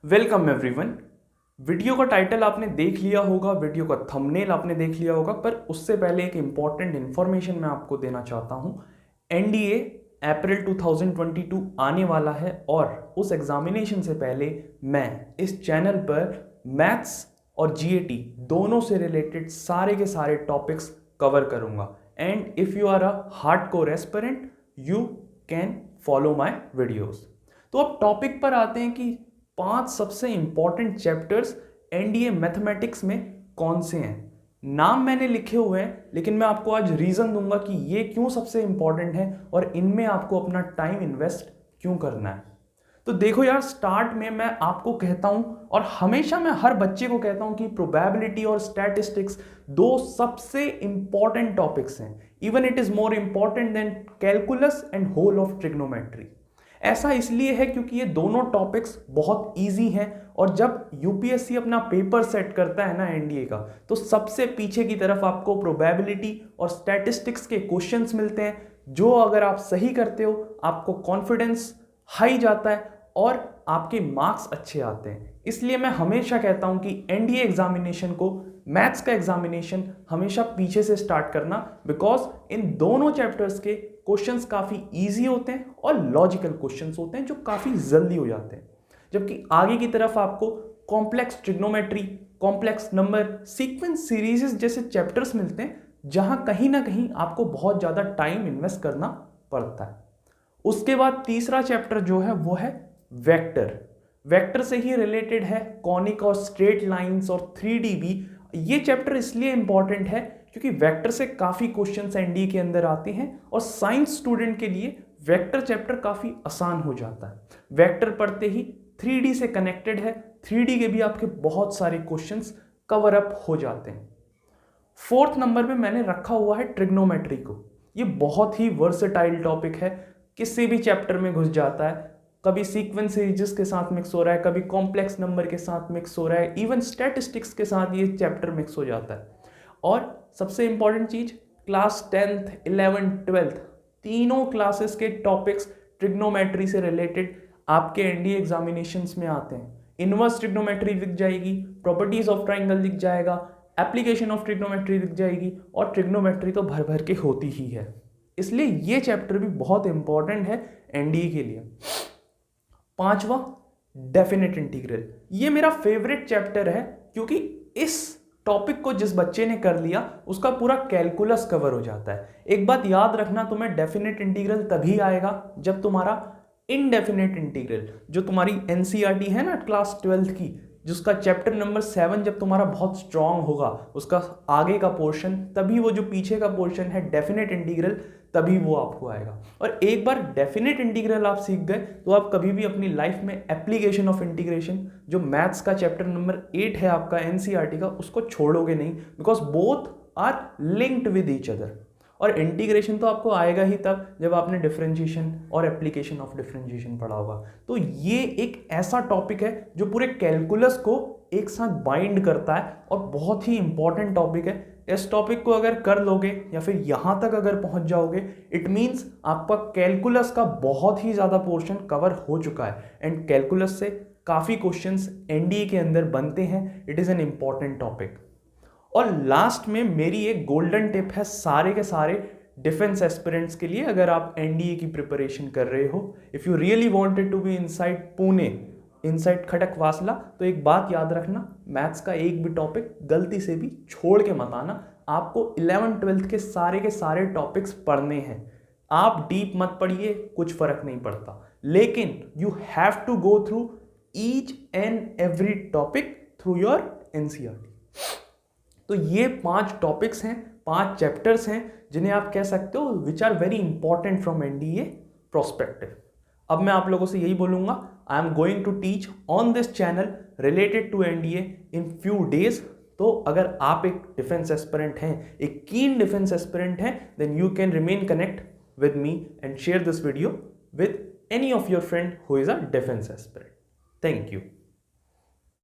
Welcome everyone. Video का title आपने देख लिया होगा, वीडियो का थंबनेल आपने देख लिया होगा, पर उससे पहले एक इम्पॉर्टेंट इन्फॉर्मेशन मैं आपको देना चाहता हूँ। एनडीए अप्रैल 2022 आने वाला है और उस एग्जामिनेशन से पहले मैं इस चैनल पर मैथ्स और जीएटी दोनों से रिलेटेड सारे के सारे टॉपिक्स कवर करूँगा। And if you are a hardcore aspirant you can follow my videos. तो अब टॉपिक पर आते हैं कि 5 सबसे इंपॉर्टेंट चैप्टर्स एनडीए मैथमेटिक्स में कौन से हैं। नाम मैंने लिखे हुए हैं, लेकिन मैं आपको आज रीज़न दूंगा कि ये क्यों सबसे इंपॉर्टेंट है और इनमें आपको अपना टाइम इन्वेस्ट क्यों करना है। तो देखो यार, स्टार्ट में मैं आपको कहता हूं और हमेशा मैं हर बच्चे को कहता हूं कि प्रोबेबिलिटी और स्टैटिस्टिक्स दो सबसे इंपॉर्टेंट टॉपिक्स हैं। Even it is more important than calculus and whole of trigonometry. ऐसा इसलिए है क्योंकि ये दोनों टॉपिक्स बहुत इजी हैं और जब यूपीएससी अपना पेपर सेट करता है ना एनडीए का, तो सबसे पीछे की तरफ आपको प्रोबेबिलिटी और स्टैटिस्टिक्स के क्वेश्चंस मिलते हैं, जो अगर आप सही करते हो आपको कॉन्फिडेंस हाई जाता है और आपके मार्क्स अच्छे आते हैं। इसलिए मैं हमेशा कहता हूं कि एनडीए एग्जामिनेशन को, मैथ्स का एग्जामिनेशन हमेशा पीछे से स्टार्ट करना, बिकॉज इन दोनों चैप्टर्स के क्वेश्चंस काफ़ी इजी होते हैं और लॉजिकल क्वेश्चंस होते हैं जो काफ़ी जल्दी हो जाते हैं। जबकि आगे की तरफ आपको complex trigonometry, complex number, sequence series जैसे चैप्टर्स मिलते हैं, जहां कहीं ना कहीं आपको बहुत ज़्यादा टाइम इन्वेस्ट करना पड़ता है। उसके बाद तीसरा चैप्टर जो है वो है वेक्टर। वेक्टर से ही रिलेटेड है कॉनिक और स्ट्रेट लाइंस और 3D भी। ये चैप्टर इसलिए इंपॉर्टेंट है क्योंकि वेक्टर से काफ़ी क्वेश्चंस एनडीए के अंदर आते हैं और साइंस स्टूडेंट के लिए वेक्टर चैप्टर काफ़ी आसान हो जाता है। वेक्टर पढ़ते ही 3D से कनेक्टेड है, 3D के भी आपके बहुत सारे क्वेश्चंस कवर अप हो जाते हैं। फोर्थ नंबर पे मैंने रखा हुआ है ट्रिग्नोमेट्री को। ये बहुत ही वर्सेटाइल टॉपिक है, किसी भी चैप्टर में घुस जाता है। कभी सीक्वेंस सीरीज के साथ मिक्स हो रहा है, कभी कॉम्प्लेक्स नंबर के साथ मिक्स हो रहा है, इवन स्टैटिस्टिक्स के साथ ये चैप्टर मिक्स हो जाता है। और सबसे इंपॉर्टेंट चीज, क्लास 10th 11th 12th तीनों क्लासेस के टॉपिक्स ट्रिग्नोमेट्री से रिलेटेड आपके एनडीए एग्जामिनेशंस में आते हैं। इनवर्स ट्रिग्नोमेट्री दिख जाएगी, प्रॉपर्टीज ऑफ ट्राइंगल दिख जाएगा, एप्लीकेशन ऑफ ट्रिग्नोमेट्री दिख जाएगी, और ट्रिग्नोमेट्री तो भर भर के होती ही है। इसलिए ये चैप्टर भी बहुत इंपॉर्टेंट है एनडीए के लिए। पांचवा, डेफिनेट इंटीग्रल। ये मेरा फेवरेट चैप्टर है क्योंकि इस टॉपिक को जिस बच्चे ने कर लिया उसका पूरा कैलकुलस कवर हो जाता है। एक बात याद रखना, तुम्हें डेफिनेट इंटीग्रल तभी आएगा जब तुम्हारा इनडेफिनेट इंटीग्रल, जो तुम्हारी एनसीईआरटी है ना क्लास 12th की, जिसका चैप्टर नंबर 7 जब तुम्हारा बहुत स्ट्रांग होगा, उसका आगे का पोर्शन, तभी वो जो पीछे का पोर्शन है डेफिनेट इंटीग्रल, तभी वो आपको आएगा। और एक बार डेफिनेट इंटीग्रल आप सीख गए तो आप कभी भी अपनी लाइफ में एप्लीकेशन ऑफ इंटीग्रेशन, जो मैथ्स का चैप्टर नंबर 8 है आपका एनसीईआरटी का, उसको छोड़ोगे नहीं, because both are linked with each other. और इंटीग्रेशन तो आपको आएगा ही तब जब आपने डिफरेंशिएशन और एप्लीकेशन ऑफ डिफरेंशिएशन पढ़ा होगा। तो ये एक ऐसा टॉपिक है जो पूरे कैलकुलस को एक साथ बाइंड करता है और बहुत ही इंपॉर्टेंट टॉपिक है। इस टॉपिक को अगर कर लोगे या फिर यहाँ तक अगर पहुँच जाओगे, इट मीन्स आपका कैलकुलस का बहुत ही ज़्यादा पोर्शन कवर हो चुका है। एंड कैलकुलस से काफ़ी क्वेश्चंस एनडीए के अंदर बनते हैं। It is an important topic. और लास्ट में मेरी एक गोल्डन टिप है सारे के सारे डिफेंस एस्पिरेंट्स के लिए, अगर आप एनडीए की प्रिपरेशन कर रहे हो, if you really wanted to be inside Pune, inside Khadakwasla, तो एक बात याद रखना, मैथ्स का एक भी टॉपिक गलती से भी छोड़ के मत आना। आपको 11th 12th के सारे टॉपिक्स पढ़ने हैं। आप डीप मत पढ़िए, कुछ फर्क नहीं पड़ता, लेकिन you have to go through each and every topic through your NCERT. तो ये 5 टॉपिक्स हैं, 5 चैप्टर्स हैं, जिन्हें आप कह सकते हो which are very important from NDA prospective. अब मैं आप लोगों से यही बोलूंगा, I am going to teach on this channel related to NDA in few days. तो अगर आप एक डिफेंस एस्पिरेंट हैं, एक कीन डिफेंस एस्पिरेंट हैं, then you can remain connect with me and share this video with any of your friend who is a defence aspirant. Thank you.